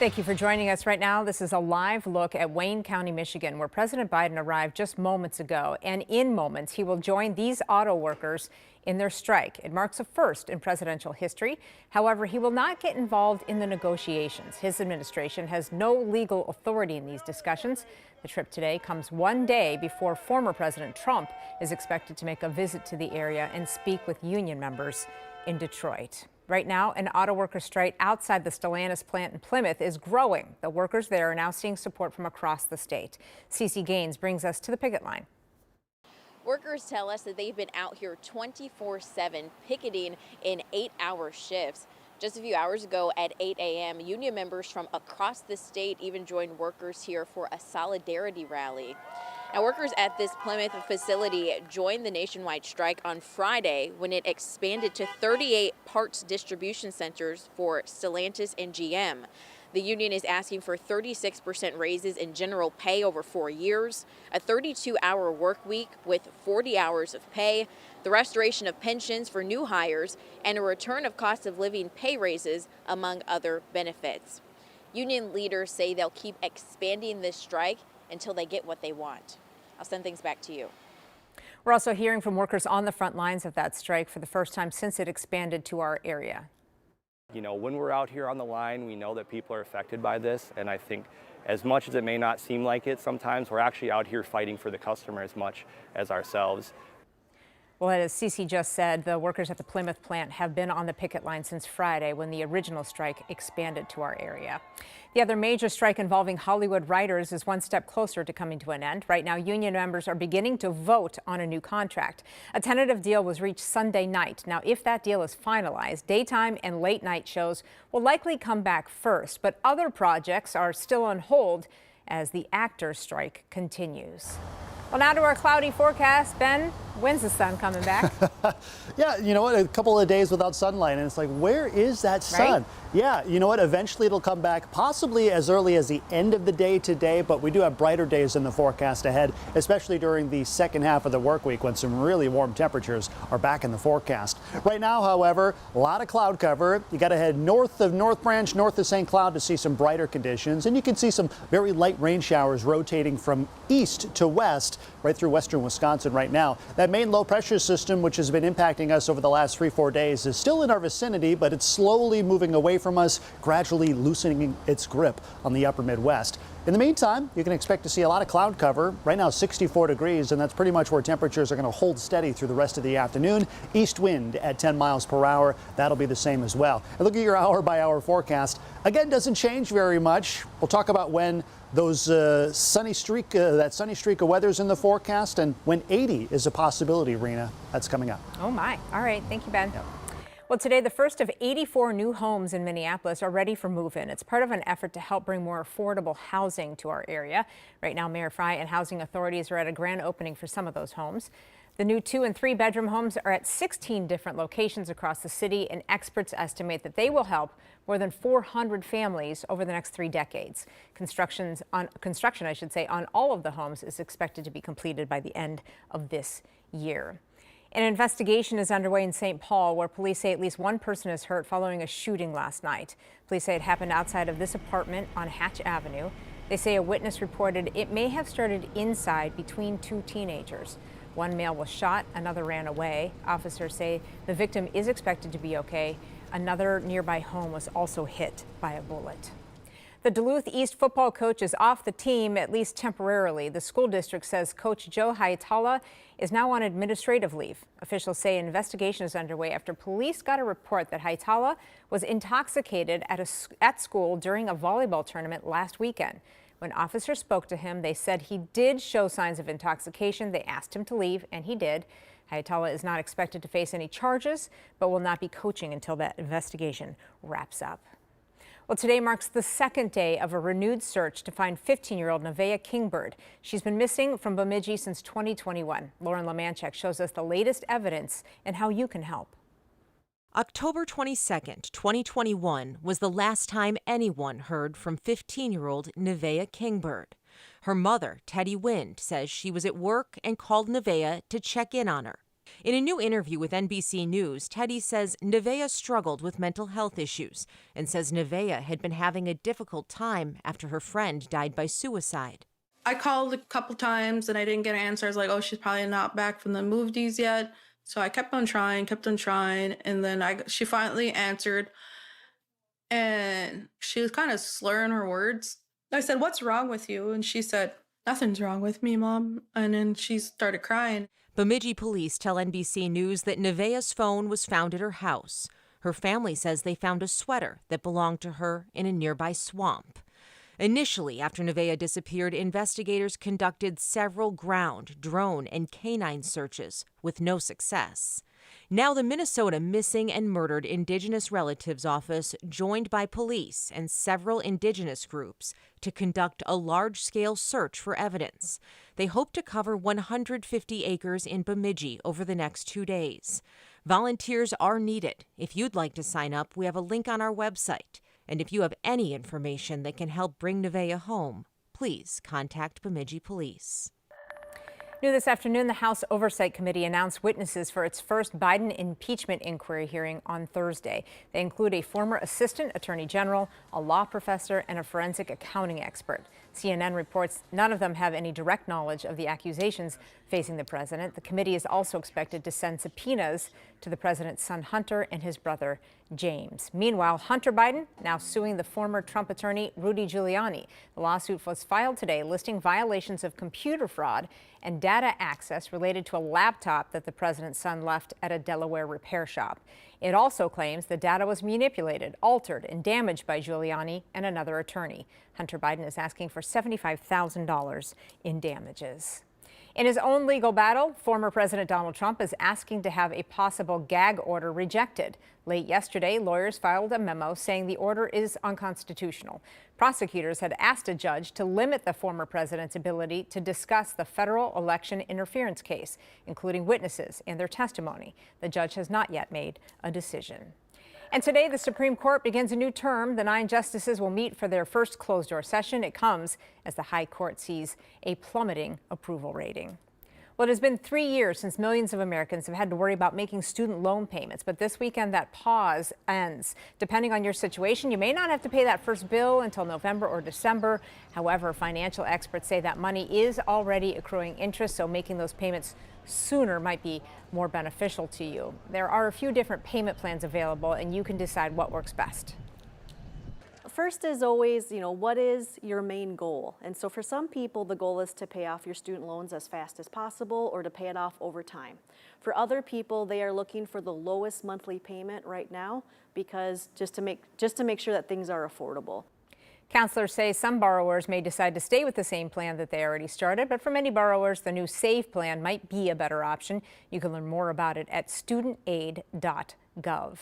Thank you for joining us right now. This is a live look at Wayne County, Michigan, where President Biden arrived just moments ago. And in moments, he will join these auto workers in their strike. It marks a first in presidential history. However, he will not get involved in the negotiations. His administration has no legal authority in these discussions. The trip today comes one day before former President Trump is expected to make a visit to the area and speak with union members in Detroit. Right now, an auto worker strike outside the Stellantis plant in Plymouth is growing. The workers there are now seeing support from across the state. Cece Gaines brings us to the picket line. Workers tell us that they've been out here 24/7 picketing in 8-hour shifts. Just a few hours ago at 8 a.m., union members from across the state even joined workers here for a solidarity rally. Now, workers at this Plymouth facility joined the nationwide strike on Friday when it expanded to 38 parts distribution centers for Stellantis and GM. The union is asking for 36% raises in general pay over 4 years, a 32-hour work week with 40 hours of pay, the restoration of pensions for new hires, and a return of cost of living pay raises, among other benefits. Union leaders say they'll keep expanding this strike until they get what they want. I'll send things back to you. We're also hearing from workers on the front lines of that strike for the first time since it expanded to our area. You know, when we're out here on the line, we know that people are affected by this. And I think as much as it may not seem like it sometimes, we're actually out here fighting for the customer as much as ourselves. Well, as Cece just said, the workers at the Plymouth plant have been on the picket line since Friday when the original strike expanded to our area. The other major strike involving Hollywood writers is one step closer to coming to an end. Right now, union members are beginning to vote on a new contract. A tentative deal was reached Sunday night. Now, if that deal is finalized, daytime and late night shows will likely come back first, but other projects are still on hold as the actors' strike continues. Well, now to our cloudy forecast. Ben, when's the sun coming back? Yeah, you know what? A couple of days without sunlight, and it's like, where is that sun? Right? Yeah, you know what? Eventually it'll come back, possibly as early as the end of the day today, but we do have brighter days in the forecast ahead, especially during the second half of the work week when some really warm temperatures are back in the forecast. Right now, however, a lot of cloud cover. You got to head north of North Branch, north of St. Cloud to see some brighter conditions, and you can see some very light rain showers rotating from east to west right through western Wisconsin right now. That main low pressure system, which has been impacting us over the last 3-4 days, is still in our vicinity, but it's slowly moving away from us, gradually loosening its grip on the upper Midwest. In the meantime, you can expect to see a lot of cloud cover. Right now, 64 degrees, and that's pretty much where temperatures are going to hold steady through the rest of the afternoon. East wind at 10 miles per hour. That'll be the same as well. And look at your hour-by-hour forecast. Again, doesn't change very much. We'll talk about when those that sunny streak of weather's in the forecast, and when 80 is a possibility, Rena. That's coming up. Oh, my. All right. Thank you, Ben. Yep. Well, today, the first of 84 new homes in Minneapolis are ready for move-in. It's part of an effort to help bring more affordable housing to our area. Right now, Mayor Frey and housing authorities are at a grand opening for some of those homes. The new 2- and 3-bedroom homes are at 16 different locations across the city, and experts estimate that they will help more than 400 families over the next 3 decades. Construction, I should say, on all of the homes is expected to be completed by the end of this year. An investigation is underway in St. Paul, where police say at least one person is hurt following a shooting last night. Police say it happened outside of this apartment on Hatch Avenue. They say a witness reported it may have started inside between 2 teenagers. One male was shot, another ran away. Officers say the victim is expected to be okay. Another nearby home was also hit by a bullet. The Duluth East football coach is off the team, at least temporarily. The school district says Coach Joe Hietala is now on administrative leave. Officials say an investigation is underway after police got a report that Hietala was intoxicated at school during a volleyball tournament last weekend. When officers spoke to him, they said he did show signs of intoxication. They asked him to leave, and he did. Hietala is not expected to face any charges, but will not be coaching until that investigation wraps up. Well, today marks the second day of a renewed search to find 15-year-old Nevaeh Kingbird. She's been missing from Bemidji since 2021. Lauren Lemanchek shows us the latest evidence and how you can help. October 22nd, 2021 was the last time anyone heard from 15-year-old Nevaeh Kingbird. Her mother, Teddy Wind, says she was at work and called Nevaeh to check in on her. In a new interview with NBC News, Teddy says Nevaeh struggled with mental health issues and says Nevaeh had been having a difficult time after her friend died by suicide. I called a couple times and I didn't get an answer. I was like, oh, she's probably not back from the movies yet. So I kept on trying. And then she finally answered. And she was kind of slurring her words. I said, what's wrong with you? And she said, nothing's wrong with me, Mom. And then she started crying. Bemidji police tell NBC News that Nevaeh's phone was found at her house. Her family says they found a sweater that belonged to her in a nearby swamp. Initially, after Nevaeh disappeared, investigators conducted several ground, drone, and canine searches with no success. Now the Minnesota Missing and Murdered Indigenous Relatives Office joined by police and several indigenous groups to conduct a large-scale search for evidence. They hope to cover 150 acres in Bemidji over the next 2 days. Volunteers are needed. If you'd like to sign up, we have a link on our website. And if you have any information that can help bring Nevaeh home, please contact Bemidji Police. New this afternoon, the House Oversight Committee announced witnesses for its first Biden impeachment inquiry hearing on Thursday. They include a former assistant attorney general, a law professor, and a forensic accounting expert. CNN reports none of them have any direct knowledge of the accusations facing the president. The committee is also expected to send subpoenas to the president's son Hunter and his brother James. Meanwhile, Hunter Biden now suing the former Trump attorney Rudy Giuliani. The lawsuit was filed today listing violations of computer fraud and data access related to a laptop that the president's son left at a Delaware repair shop. It also claims the data was manipulated, altered, and damaged by Giuliani and another attorney. Hunter Biden is asking for $75,000 in damages. In his own legal battle, former President Donald Trump is asking to have a possible gag order rejected. Late yesterday, lawyers filed a memo saying the order is unconstitutional. Prosecutors had asked a judge to limit the former president's ability to discuss the federal election interference case, including witnesses and their testimony. The judge has not yet made a decision. And today, the Supreme Court begins a new term. The 9 justices will meet for their first closed-door session. It comes as the High Court sees a plummeting approval rating. Well, it has been 3 years since millions of Americans have had to worry about making student loan payments. But this weekend, that pause ends. Depending on your situation, you may not have to pay that first bill until November or December. However, financial experts say that money is already accruing interest, so making those payments sooner might be more beneficial to you. There are a few different payment plans available, and you can decide what works best. First is always, what is your main goal? And so for some people, the goal is to pay off your student loans as fast as possible or to pay it off over time. For other people, they are looking for the lowest monthly payment right now because just to make sure that things are affordable. Counselors say some borrowers may decide to stay with the same plan that they already started, but for many borrowers, the new SAVE plan might be a better option. You can learn more about it at studentaid.gov.